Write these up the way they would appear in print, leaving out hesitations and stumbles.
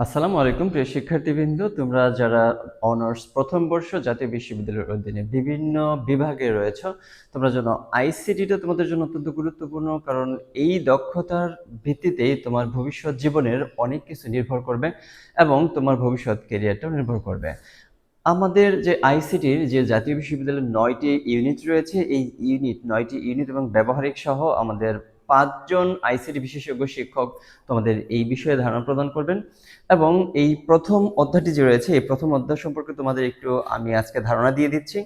আসসালামু আলাইকুম প্রিয় শিক্ষার্থীবৃন্দ, তোমরা যারা অনার্স প্রথম বর্ষ জাতীয় বিশ্ববিদ্যালয়ের অধীনে বিভিন্ন বিভাগে রয়েছ, তোমরা যেন আইসিটিটা তোমাদের জন্য অত্যন্ত গুরুত্বপূর্ণ, কারণ এই দক্ষতার ভিত্তিতেই তোমার ভবিষ্যৎ জীবনের অনেক কিছু নির্ভর করবে এবং তোমার ভবিষ্যৎ ক্যারিয়ারটাও নির্ভর করবে। আমাদের যে আইসিটির যে জাতীয় বিশ্ববিদ্যালয়ের ৯টি ইউনিট রয়েছে, এই ৯টি ইউনিট এবং ব্যবহারিক সহ আমাদের ৫ জন আইসিটি বিশেষজ্ঞ শিক্ষক তোমাদের এই বিষয়ে ধারণা প্রদান করবেন। এবং এই প্রথম অধ্যায়টি যে রয়েছে, এই প্রথম অধ্যায় সম্পর্কে তোমাদের একটু আমি আজকে ধারণা দিয়ে দিচ্ছি,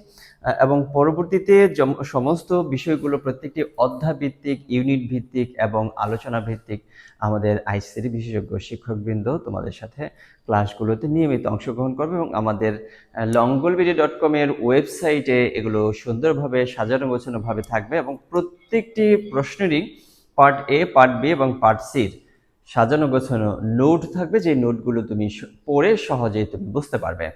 এবং পরবর্তীতে সমস্ত বিষয়গুলো প্রত্যেকটি অধ্যায় ভিত্তিক, ইউনিট ভিত্তিক এবং আলোচনা ভিত্তিক আমাদের আইসিটি বিশেষজ্ঞ শিক্ষকবৃন্দ তোমাদের সাথে ক্লাসগুলোতে নিয়মিত অংশগ্রহণ করবে এবং আমাদের longolbidi.com এর ওয়েবসাইটে এগুলো সুন্দরভাবে সাজানো গোছানোভাবে থাকবে এবং প্রত্যেকটি প্রশ্নেরই পার্ট এ, পার্ট বি এবং পার্ট সির সাজানো গোছানো নোট থাকবে, যে নোটগুলো তুমি পড়ে সহজেই তুমি বুঝতে পারবে।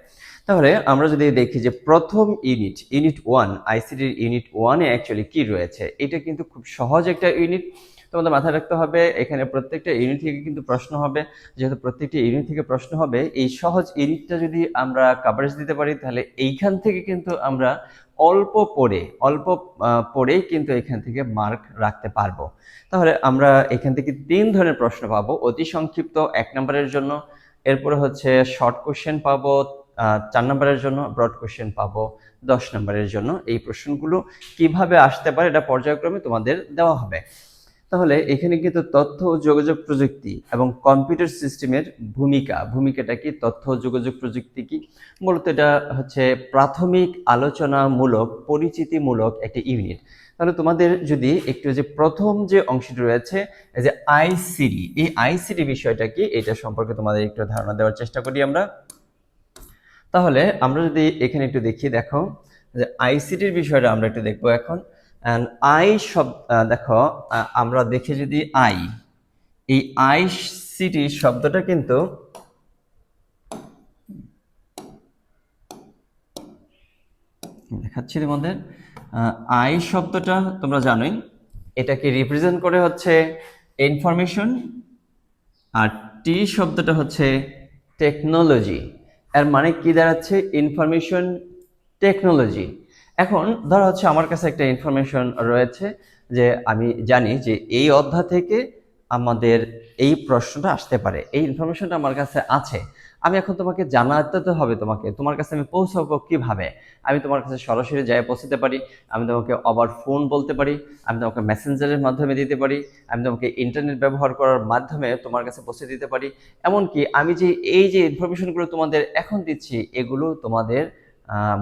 তাহলে আমরা যদি দেখি যে প্রথম ইউনিট 1, আইসিটির ইউনিট 1-এ অ্যাকচুয়ালি কি রয়েছে, এটা কিন্তু খুব সহজ একটা ইউনিট। তোমাদের মাথায় রাখতে হবে এখানে প্রত্যেকটা ইউনিট থেকে কিন্তু প্রশ্ন হবে। যেহেতু প্রত্যেকটি ইউনিট থেকে প্রশ্ন হবে, এই সহজ ইউনিটটা যদি আমরা কভারেজ দিতে পারি, তাহলে এইখান থেকে কিন্তু আমরা অল্প পড়েই কিন্তু এখান থেকে মার্ক রাখতে পারবো। তাহলে আমরা এখান থেকে 3 ধরনের প্রশ্ন পাবো। অতি সংক্ষিপ্ত 1 নম্বরের জন্য, এরপরে হচ্ছে শর্ট কোশ্চেন পাবো 4 নম্বরের জন্য, ব্রড কোশ্চেন পাবো 10 নম্বরের জন্য। এই প্রশ্নগুলো কিভাবে আসতে পারে এটা পর্যায়ক্রমে তোমাদের দেওয়া হবে। তাহলে এখানে কিন্তু তথ্য ও যোগাযোগ প্রযুক্তি এবং কম্পিউটার সিস্টেমের ভূমিকাটা কি, তথ্য ও যোগাযোগ প্রযুক্তি কি, মূলত এটা হচ্ছে প্রাথমিক আলোচনামূলক, পরিচিতিমূলক একটি ইউনিট। তাহলে তোমাদের যদি একটু যে প্রথম যে অংশটি রয়েছে, এই যে আইসিটি, এই আইসিটি বিষয়টা কি, এটা সম্পর্কে তোমাদের একটু ধারণা দেওয়ার চেষ্টা করি আমরা। তাহলে আমরা যদি এখানে একটু দেখি, দেখো যে আইসিটির বিষয়টা আমরা একটু দেখবো এখন। দেখো, আমরা দেখি যদি এই আইসিটি শব্দটা কিন্তু দেখাচ্ছি তোমাদের। আই শব্দটা তোমরা জানোই, এটাকে রিপ্রেজেন্ট করে হচ্ছে ইনফরমেশন, আর টি শব্দটা হচ্ছে টেকনোলজি। এর মানে কি দাঁড়াচ্ছে? Information technology. এখন ধরো হচ্ছে আমার কাছে একটা ইনফরমেশন রয়েছে, যে আমি জানি যে এই অধ্যায় থেকে আমাদের এই প্রশ্নটা আসতে পারে, এই ইনফরমেশনটা আমার কাছে আছে। আমি এখন তোমাকে জানাতে তো হবে, তোমার কাছে আমি পৌঁছাবো কিভাবে? আমি তোমার কাছে সরাসরি যাই পৌঁছতে পারি, আমি তোমাকে ওভার ফোন বলতে পারি, আমি তোমাকে মেসেঞ্জারের মাধ্যমে দিতে পারি, আমি তোমাকে ইন্টারনেট ব্যবহার করার মাধ্যমে তোমার কাছে পৌঁছে দিতে পারি। এমনকি আমি যে এই যে ইনফরমেশনগুলো তোমাদের এখন দিচ্ছি, এগুলো তোমাদের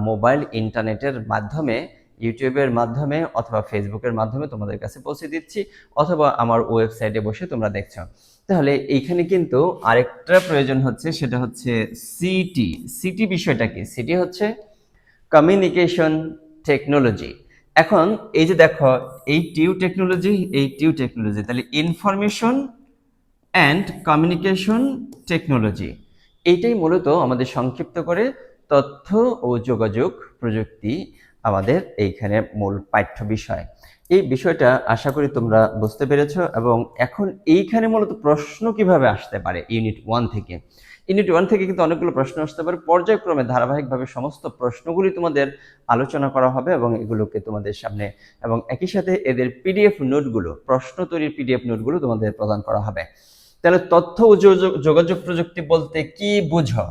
মোবাইল ইন্টারনেটের মাধ্যমে, ইউটিউবের মাধ্যমে অথবা ফেসবুকের মাধ্যমে তোমাদের কাছে পৌঁছে দিচ্ছি, অথবা আমার ওয়েবসাইটে বসে তোমরা দেখছো। তাহলে এইখানে কিন্তু আরেকটা প্রয়োজন হচ্ছে, সেটা হচ্ছে সিটি। সিটি বিষয়টা কি? সিটি হচ্ছে কমিউনিকেশন টেকনোলজি। এখন এই যে দেখো, এই টিউ টেকনোলজি, তাহলে ইনফরমেশন অ্যান্ড কমিউনিকেশন টেকনোলজি, এইটাই মূলত আমাদের সংক্ষিপ্ত করে তথ্য ও যোগাযোগ প্রযুক্তি আমাদের এইখানে মূল পাঠ্য বিষয়। এই বিষয়টা আশা করি তোমরা বুঝতে পেরেছো। এবং এখন এইখানে মূলত প্রশ্ন কিভাবে আসতে পারে ইউনিট 1 থেকে কিন্তু অনেকগুলো প্রশ্ন আসতে পারে, পর্যায়ক্রমে ধারাবাহিকভাবে সমস্ত প্রশ্নগুলি তোমাদের আলোচনা করা হবে এবং এগুলোকে তোমাদের সামনে, এবং একই সাথে এদের পিডিএফ নোটগুলো, প্রশ্ন তৈরির পিডিএফ নোটগুলো তোমাদের প্রদান করা হবে। তাহলে তথ্য ও যোগাযোগ প্রযুক্তি বলতে কি বুঝো?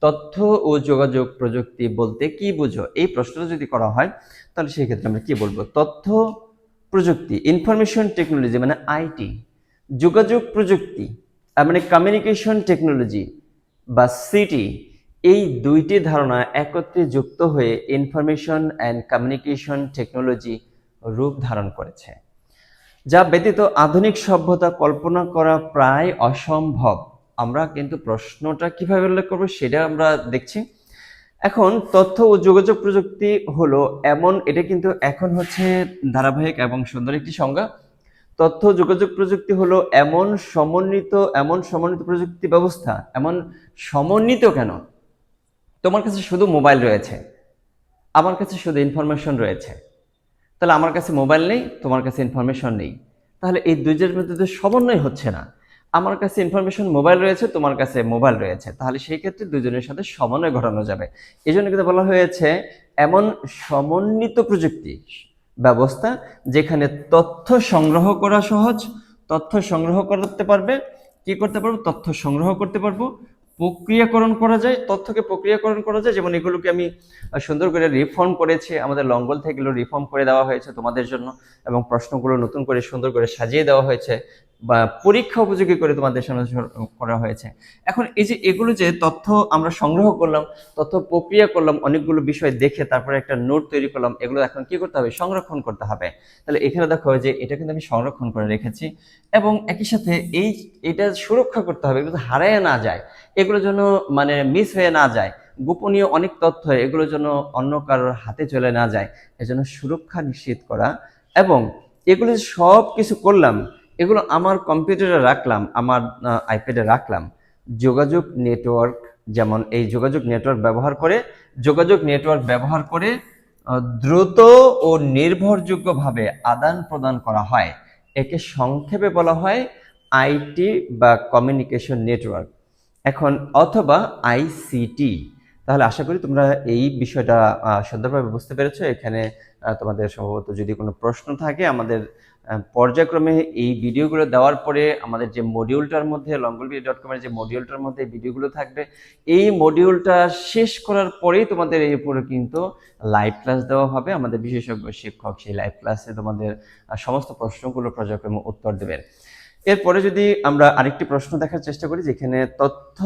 তথ্য ও যোগাযোগ প্রযুক্তি বলতে কি বুঝো, এই প্রশ্নটা যদি করা হয়, তাহলে সেই ক্ষেত্রে আমরা কি বলবো? তথ্য প্রযুক্তি, ইনফরমেশন টেকনোলজি মানে আইটি, যোগাযোগ প্রযুক্তি মানে কমিউনিকেশন টেকনোলজি বা সিটি, এই দুইটি ধারণা একত্রে যুক্ত হয়ে ইনফরমেশন অ্যান্ড কমিউনিকেশন টেকনোলজি রূপ ধারণ করেছে, যা ব্যতীত আধুনিক সভ্যতা কল্পনা করা প্রায় অসম্ভব। আমরা কিন্তু প্রশ্নটা কিভাবে উল্লেখ করবো সেটা আমরা দেখছি। এখন তথ্য ও যোগাযোগ প্রযুক্তি হলো এমন, এটা কিন্তু এখন হচ্ছে ধারাবাহিক এবং সুন্দর একটি সংজ্ঞা। তথ্য যোগাযোগ প্রযুক্তি হলো এমন সমন্বিত প্রযুক্তি ব্যবস্থা। এমন সমন্বিত কেন? তোমার কাছে শুধু মোবাইল রয়েছে, আমার কাছে শুধু ইনফরমেশন রয়েছে। তাহলে আমার কাছে মোবাইল নেই, তোমার কাছে ইনফরমেশন নেই, তাহলে এই দুইজনের মধ্যে তো সমন্বয় হচ্ছে না। আমার কাছে ইনফরমেশন মোবাইল রয়েছে, তোমার কাছে মোবাইল রয়েছে, তাহলে সেই ক্ষেত্রে দুজনের সাথে সমন্বয় ঘটানো যাবে। এই জন্য কিন্তু বলা হয়েছে এমন সমন্বিত প্রযুক্তি ব্যবস্থা যেখানে তথ্য সংগ্রহ করা সহজ, তথ্য সংগ্রহ করতে পারবে, কি করতে পারবো, তথ্য সংগ্রহ করতে পারবো, প্রক্রিয়াকরণ করা যায়, তথ্যকে প্রক্রিয়াকরণ করা যায়। যেমন এগুলোকে আমি সুন্দর করে রিফর্ম করেছি, আমাদের লঙ্গল থেকে এগুলো রিফর্ম করে দেওয়া হয়েছে তোমাদের জন্য, এবং প্রশ্নগুলো নতুন করে সুন্দর করে সাজিয়ে দেওয়া হয়েছে বা পরীক্ষা উপযোগী করে তোমাদের সামনে করা হয়েছে। এখন এই যে এগুলো যে তথ্য আমরা সংগ্রহ করলাম, তথ্য প্রক্রিয়া করলাম, অনেকগুলো বিষয় দেখে তারপরে একটা নোট তৈরি করলাম, এগুলো এখন কি করতে হবে, সংরক্ষণ করতে হবে। তাহলে এখানে দেখো যে এটা কিন্তু আমি সংরক্ষণ করে রেখেছি, এবং একই সাথে এটা সুরক্ষা করতে হবে, এগুলো হারায় না যায়, এগুলো যেন মানে মিস হয়ে না যায়, গোপনীয় অনেক তথ্য এগুলো যেন অন্য কারোর হাতে চলে না যায়, এজন্য সুরক্ষা নিশ্চিত করা। এবং এগুলো সব কিছু করলাম, এগুলো আমার কম্পিউটারে রাখলাম, আমার আইপ্যাডে রাখলাম, যোগাযোগ নেটওয়ার্ক, যেমন এই যোগাযোগ নেটওয়ার্ক ব্যবহার করে দ্রুত ও নির্ভরযোগ্যভাবে আদান প্রদান করা হয়। একে সংক্ষেপে বলা হয় আইটি বা কমিউনিকেশন নেটওয়ার্ক, এখন অথবা আইসিটি। তাহলে আশা করি তোমরা এই বিষয়টা সুন্দরভাবে বুঝতে পেরেছো। এখানে তোমাদের সম্ভবত যদি কোনো প্রশ্ন থাকে, আমাদের পর্যায়ক্রমে এই ভিডিওগুলো দেওয়ার পরে আমাদের যে মডিউলটার মধ্যে longolvidi.com এর যে মডিউলটার মধ্যে ভিডিওগুলো থাকবে, এই মডিউলটা শেষ করার পরেই তোমাদের এই উপরে কিন্তু লাইভ ক্লাস দেওয়া হবে। আমাদের বিশেষজ্ঞ শিক্ষক সেই লাইভ ক্লাসে তোমাদের সমস্ত প্রশ্নগুলো পর্যায়ক্রমে উত্তর দেবেন। এরপরে যদি আমরা আরেকটি প্রশ্ন দেখার চেষ্টা করি, যেখানে তথ্য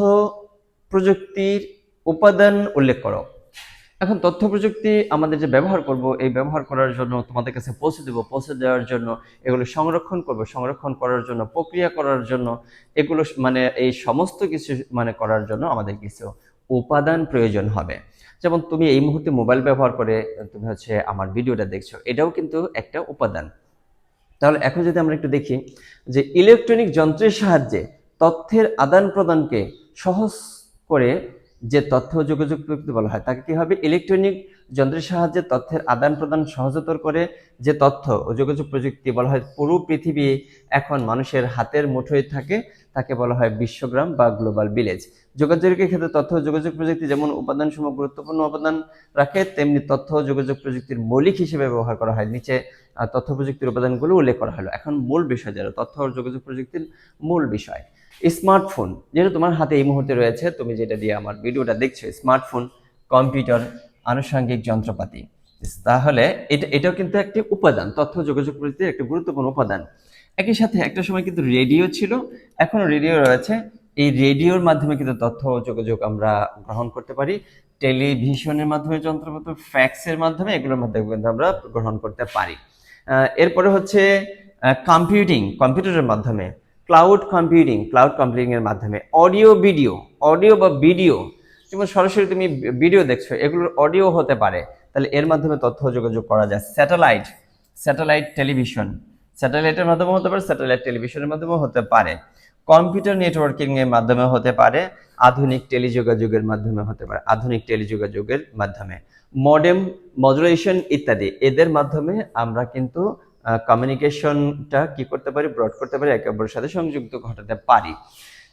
প্রযুক্তির উপাদান উল্লেখ করো। এখন তথ্য প্রযুক্তি আমাদের যে ব্যবহার করব, এই ব্যবহার করার জন্য তোমাদের কাছে পৌঁছে দেবো, পৌঁছে দেওয়ার জন্য এগুলো সংরক্ষণ করব, সংরক্ষণ করার জন্য প্রক্রিয়া করার জন্য এগুলো মানে এই সমস্ত কিছু মানে করার জন্য আমাদের কিছু উপাদান প্রয়োজন হবে। যেমন তুমি এই মুহূর্তে মোবাইল ব্যবহার করে তুমি হচ্ছে আমার ভিডিওটা দেখছো, এটাও কিন্তু একটা উপাদান। তাহলে এখন যদি আমরা একটু দেখি যে ইলেকট্রনিক যন্ত্রের সাহায্যে তথ্যের আদান প্রদানকে সহজ করে যে তথ্য যোগাযোগ প্রযুক্তি বলা হয়, তাকে কি হবে, ইলেকট্রনিক যন্ত্রের সাহায্যে তথ্যের আদান প্রদান সহজতর করে যে তথ্য ও যোগাযোগ প্রযুক্তি বলা হয়। পুরো পৃথিবী এখন মানুষের হাতের মুঠোয় থাকে, তাকে বলা হয় বিশ্বগ্রাম বা গ্লোবাল ভিলেজ। যোগাযোগের ক্ষেত্রে তথ্য ও যোগাযোগ প্রযুক্তি যেমন উপাদানসমূহ গুরুত্বপূর্ণ অবদান রাখে, তেমনি তথ্য ও যোগাযোগ প্রযুক্তির মৌলিক হিসেবে ব্যবহার করা হয়। নিচে তথ্য প্রযুক্তির উপাদানগুলো উল্লেখ করা হলো। এখন মূল বিষয় যেটা তথ্য ও যোগাযোগ প্রযুক্তির মূল বিষয়, স্মার্টফোন যেটা তোমার হাতে এই মুহূর্তে রয়েছে, তুমি যেটা দিয়ে আমার ভিডিওটা দেখছো, স্মার্টফোন, কম্পিউটার, আনুষঙ্গিক যন্ত্রপাতি। তাহলে এটাও কিন্তু একটি উপাদান, তথ্য যোগাযোগ প্রযুক্তির একটি গুরুত্বপূর্ণ উপাদান। একই সাথে একটা সময় কিন্তু রেডিও ছিল, এখনো রেডিও রয়েছে, এই রেডিওর মাধ্যমে কিন্তু তথ্য ও যোগাযোগ আমরা গ্রহণ করতে পারি। টেলিভিশনের মাধ্যমে, যন্ত্রপাতি, ফ্যাক্সের মাধ্যমে, এগুলোর মাধ্যমে কিন্তু আমরা গ্রহণ করতে পারি। এরপরে হচ্ছে কম্পিউটারের মাধ্যমে, ক্লাউড কম্পিউটিং এর মাধ্যমে, অডিও বা ভিডিও, যেমন সরাসরি তুমি ভিডিও দেখছো, এগুলোর অডিও হতে পারে, তাহলে এর মাধ্যমে তথ্য যোগাযোগ করা যায়। স্যাটেলাইট টেলিভিশন, স্যাটেলাইটের মাধ্যমে হতে পারে, স্যাটেলাইট টেলিভিশনের মাধ্যমে হতে পারে, কম্পিউটার নেটওয়ার্কিং এর মাধ্যমে হতে পারে, আধুনিক টেলিযোগাযোগের মাধ্যমে, মডেম, মডুলেশন ইত্যাদি, এদের মাধ্যমে আমরা কিন্তু কমিউনিকেশনটা কি করতে পারি, ব্রড করতে পারি, একে অপরের সাথে সংযুক্ত ঘটাতে পারি।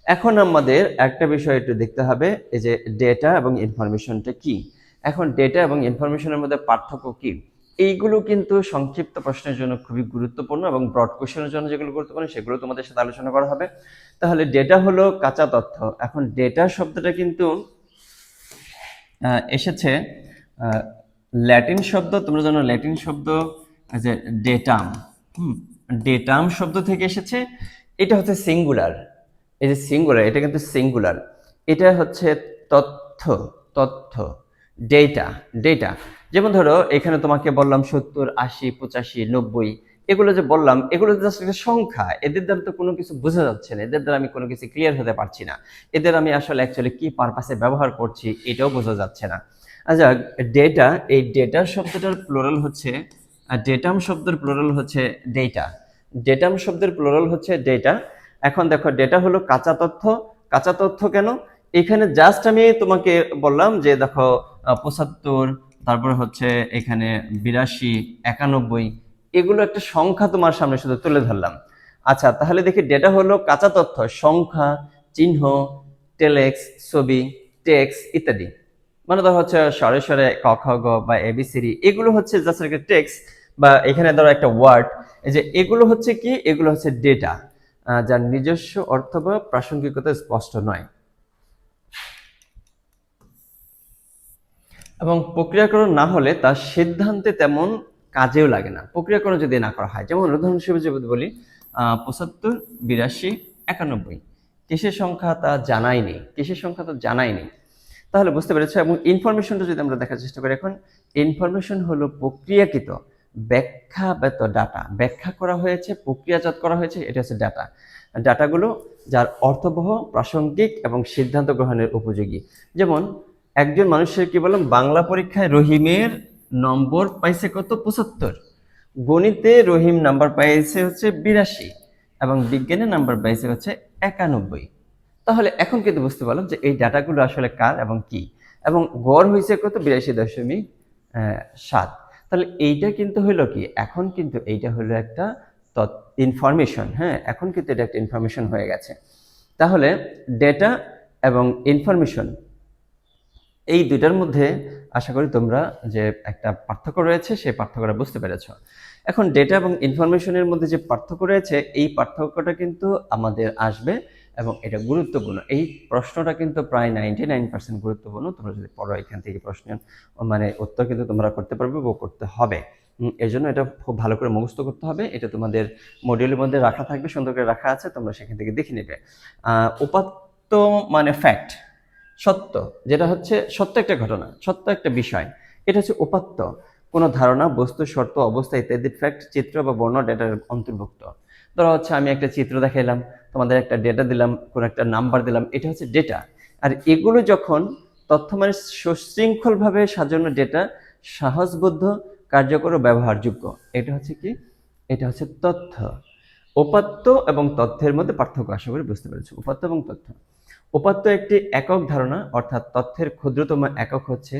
এখন আমাদের একটা বিষয় একটু দেখতে হবে, এই যে ডেটা এবং ইনফরমেশনটা কি। এখন ডেটা এবং ইনফরমেশনের মধ্যে পার্থক্য কি, এইগুলো কিন্তু সংক্ষিপ্ত প্রশ্নের জন্য খুবই গুরুত্বপূর্ণ, এবং ব্রড কোশ্চেনের জন্য যেগুলো গুরুত্বপূর্ণ সেগুলো তোমাদের সাথে আলোচনা করা হবে। তাহলে ডেটা হলো কাঁচা তথ্য। এখন ডেটা শব্দটা কিন্তু এসেছে ল্যাটিন শব্দ, তোমরা জানো ল্যাটিন শব্দ যে ডেটাম, ডেটাম শব্দ থেকে এসেছে। এটা হচ্ছে সিঙ্গুলার, এই যে সিঙ্গুলার, এটা কিন্তু সিঙ্গুলার, এটা হচ্ছে তথ্য, ডেটা। যেমন ধরো এখানে তোমাকে বললাম 70, 80, 85, 90, এগুলো যে বললাম, এগুলো জাস্ট একটা সংখ্যা, এদের দ্বারা তো কোনো কিছু বোঝা যাচ্ছে না, এদের দ্বারা আমি কোনো কিছু ক্লিয়ার হতে পারছি না, এদের আমি আসলে অ্যাকচুয়ালি কি পারপাসে ব্যবহার করছি এটাও বোঝা যাচ্ছে না। আচ্ছা, ডেটা, এই ডেটা শব্দটার প্লুরাল হচ্ছে, ডেটাম শব্দের প্লুরাল হচ্ছে ডেটা। এখন দেখো ডেটা হলো কাঁচা তথ্য কেন, এখানে জাস্ট আমি তোমাকে বললাম যে দেখো 75, তারপরে হচ্ছে এখানে 82, 91, এগুলো একটা সংখ্যা তোমার সামনে শুধু তুলে ধরলাম। আচ্ছা, তাহলে দেখি ডেটা হলো কাঁচা তথ্য, সংখ্যা, চিহ্ন, টেলেক্স, ছবি, টেক্সট ইত্যাদি। মানে ধরো হচ্ছে স্বরে স্বরে ক খ গ বা এবিসিডি, এগুলো হচ্ছে জাস্ট একটা টেক্সট, বা এখানে ধরো একটা ওয়ার্ড। এই যে এগুলো হচ্ছে কি, এগুলো হচ্ছে ডেটা, যার নিজস্ব অর্থ বা প্রাসঙ্গিকতা স্পষ্ট নয়। এবং প্রক্রিয়াকরণ না হলে তার সিদ্ধান্তে তেমন কাজেও লাগে না, প্রক্রিয়াকরণ যদি না করা হয়। যেমন উদাহরণ হিসেবে যদি বলি ৭৫, ৮২, ৯১, কিসের সংখ্যা তা জানাই নেই, কিসের সংখ্যা তো জানাই নেই। তাহলে বুঝতে পেরেছো। এবং ইনফরমেশনটা যদি আমরা দেখার চেষ্টা করি, এখন ইনফরমেশন হলো প্রক্রিয়াকৃত ব্যাখ্যাগত ডাটা, ব্যাখ্যা করা হয়েছে, প্রক্রিয়াজাত করা হয়েছে, এটা হচ্ছে ডাটা। ডাটাগুলো যার অর্থবহ, প্রাসঙ্গিক এবং সিদ্ধান্ত গ্রহণের উপযোগী। যেমন একজন মানুষের কি বললাম, বাংলা পরীক্ষায় রহিমের নম্বর পাইছে কত, ৭৫। গণিতে রহিম নাম্বার পাইছে হচ্ছে ৮২, এবং বিজ্ঞানে নাম্বার পাইছে হচ্ছে ৯১। তাহলে এখন কিন্তু বুঝতে পারলাম যে এই ডাটাগুলো আসলে কার এবং কি, এবং গড় হয়েছে কত, ৮২.৭। তাহলে এইটা কিন্তু হলো কি, এখন কিন্তু এইটা হলো একটা ইনফরমেশন। হ্যাঁ, এখন কিন্তু এটা একটা ইনফরমেশন হয়ে গেছে। তাহলে ডেটা এবং ইনফরমেশন, এই দুইটার মধ্যে আশা করি তোমরা যে একটা পার্থক্য রয়েছে সেই পার্থক্যটা বুঝতে পেরেছ। এখন ডেটা এবং ইনফরমেশনের মধ্যে যে পার্থক্য রয়েছে, এই পার্থক্যটা কিন্তু আমাদের আসবে এবং এটা গুরুত্বপূর্ণ। এই প্রশ্নটা কিন্তু প্রায় 99% গুরুত্বপূর্ণ। তোমরা যদি পড়ো এখান থেকে প্রশ্ন মানে উত্তর কিন্তু তোমরা করতে পারবে বা করতে হবে। এই জন্য এটা খুব ভালো করে মুখস্থ করতে হবে। এটা তোমাদের মডিউলের মধ্যে রাখা থাকবে, সুন্দর করে রাখা আছে, তোমরা সেখান থেকে দেখে নেবে। উপাত্ত মানে ফ্যাক্ট, সত্য, যেটা হচ্ছে সত্য একটা ঘটনা, সত্য একটা বিষয়, এটা হচ্ছে উপাত্ত। কোনো ধারণা, বস্তু, শর্ত, অবস্থা ইত্যাদি ফ্যাক্ট, চিত্র বা বর্ণ ডেটার অন্তর্ভুক্ত। ধরো হচ্ছে আমি একটা চিত্র দেখাইলাম, তোমাদের একটা ডেটা দিলাম, কোনো একটা নাম্বার দিলাম, এটা হচ্ছে ডেটা। আর এগুলো যখন তথ্য মানে সুশৃঙ্খলভাবে সাজানো ডেটা, সহজবোধ্য, কার্যকর ও ব্যবহারযোগ্য, এটা হচ্ছে কি, এটা হচ্ছে তথ্য। উপাত্ত এবং তথ্যের মধ্যে পার্থক্য আশা করি বুঝতে পেরেছো। উপাত্ত এবং তথ্য, উপাত্ত একটি একক ধারণা, অর্থাৎ তথ্যের ক্ষুদ্রতম একক হচ্ছে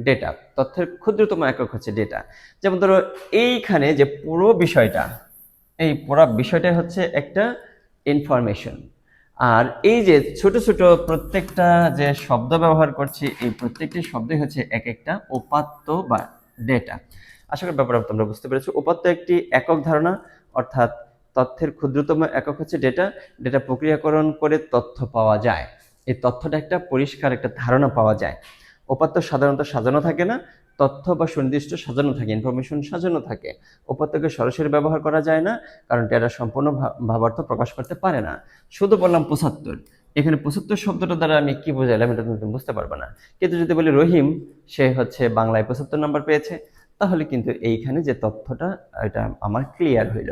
ডেটা। তথ্যের ক্ষুদ্রতম একক হচ্ছে ডেটা। যেমন ধরো এইখানে যে পুরো বিষয়টা, এই পুরো বিষয়টা হচ্ছে একটা ইনফরমেশন। আর এই যে ছোট ছোট প্রত্যেকটা যে শব্দ ব্যবহার করছি, এই প্রত্যেকটি শব্দই হচ্ছে এক একটা উপাত্ত বা ডেটা। আশা করি ব্যাপারটা তোমরা বুঝতে পেরেছো। উপাত্ত একটি একক ধারণা, অর্থাৎ তথ্যের ক্ষুদ্রতম একক হচ্ছে ডেটা। ডেটা প্রক্রিয়াকরণ করে তথ্য পাওয়া যায়, এই তথ্যটা একটা পরিষ্কার একটা ধারণা পাওয়া যায়। উপাত্ত সাধারণত সাজানো থাকে না, তথ্য বা সুনির্দিষ্ট সাজানো থাকে, ইনফরমেশন সাজানো থাকে। উপাত্তকে সরাসরি ব্যবহার করা যায় না, কারণ ডেটা সম্পূর্ণ ভাবার্থ প্রকাশ করতে পারে না। শুধু বললাম ৭৫, এখানে ৭৫ শব্দটা দ্বারা আমি কি বোঝাইলাম এটা তুমি বুঝতে পারবে না। কিন্তু যদি বলি রহিম, সে হচ্ছে বাংলায় ৭৫ নাম্বার পেয়েছে, তাহলে কিন্তু এইখানে যে তথ্যটা, এটা আমার ক্লিয়ার হইল।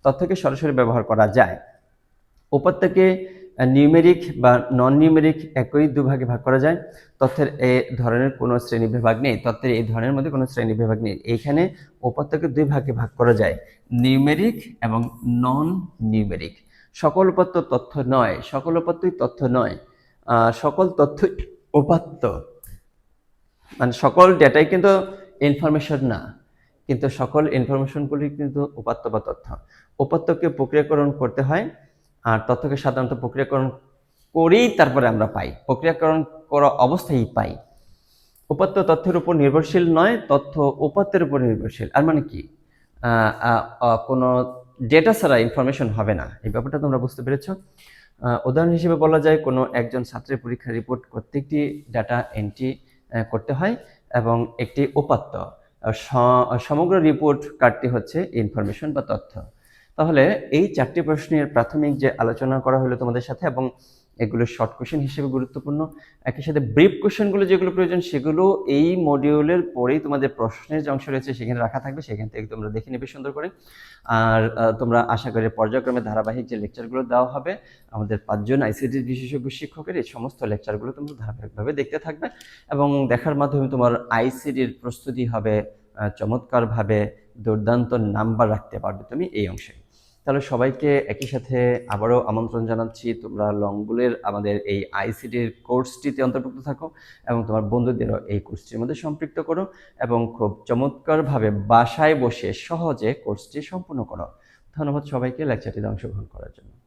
তথ্যকে সরাসরি ব্যবহার করা যায়। উপাত্তকে নিউমেরিক বা নন নিউমেরিক একই দুভাগে ভাগ করা যায়। তথ্যের এই ধরনের কোনো শ্রেণী বিভাগ নেই, তথ্যের এই ধরনের মধ্যে কোনো শ্রেণী বিভাগ নেই। এইখানে উপাত্তকে দুই ভাগে ভাগ করা যায়, নিউমেরিক এবং নন নিউমেরিক। সকল উপাত্ত তথ্য নয়, সকল উপাত্তই তথ্য নয়, সকল তথ্যই উপাত্ত। মানে সকল ডেটাই কিন্তু ইনফরমেশন না, কিন্তু সকল ইনফরমেশনগুলি কিন্তু উপাত্ত বা তথ্য। উপাত্তকে প্রক্রিয়াকরণ করতে হয়, আর তথ্যকে সাধারণত প্রক্রিয়াকরণ করেই তারপরে আমরা পাই, প্রক্রিয়াকরণ করা অবস্থায় পাই। উপাত্ত তথ্যের উপর নির্ভরশীল নয়, তথ্য উপাত্তের উপর নির্ভরশীল। আর মানে কি, কোনো ডেটা ছাড়া ইনফরমেশন হবে না, এই ব্যাপারটা তোমরা বুঝতে পেরেছ। উদাহরণ হিসেবে বলা যায়, কোনো একজন ছাত্রের পরীক্ষার রিপোর্ট প্রত্যেকটি ডাটা এন্ট্রি করতে হয় এবং একটি উপাত্ত। সমগ্র রিপোর্ট কার্ডটি হচ্ছে ইনফরমেশন বা তথ্য। তাহলে এই চারটি প্রশ্নের প্রাথমিক যে আলোচনা করা হলো তোমাদের সাথে, এবং এগুলো শর্ট কোশ্চেন হিসেবে গুরুত্বপূর্ণ, একই সাথে ব্রিফ কোশ্চেনগুলো যেগুলো প্রয়োজন সেগুলো এই মডিউলের পরেই তোমাদের প্রশ্নের যে অংশ রয়েছে সেখানে রাখা থাকবে, সেখান থেকে তোমরা দেখে নেবে সুন্দর করে। আর তোমরা আশা করি পর্যায়ক্রমে ধারাবাহিক যে লেকচারগুলো দেওয়া হবে আমাদের 5 জন আইসিটি বিশেষজ্ঞ শিক্ষকের, এই সমস্ত লেকচারগুলো তোমরা ধারাবাহিকভাবে দেখতে থাকবে, এবং দেখার মাধ্যমে তোমার আইসিটির প্রস্তুতি হবে চমৎকারভাবে, দুর্দান্ত নাম্বার রাখতে পারবে তুমি এই অংশে। তাহলে সবাইকে একই সাথে আবারও আমন্ত্রণ জানাচ্ছি, তোমরা লংবুলের আমাদের এই আইসিটির কোর্সটিতে অন্তর্ভুক্ত থাকো এবং তোমার বন্ধুদেরও এই কোর্সটির মধ্যে সম্পৃক্ত করো, এবং খুব চমৎকারভাবে বাসায় বসে সহজে কোর্সটি সম্পূর্ণ করো। ধন্যবাদ সবাইকে লেকচারটিতে অংশগ্রহণ করার জন্য।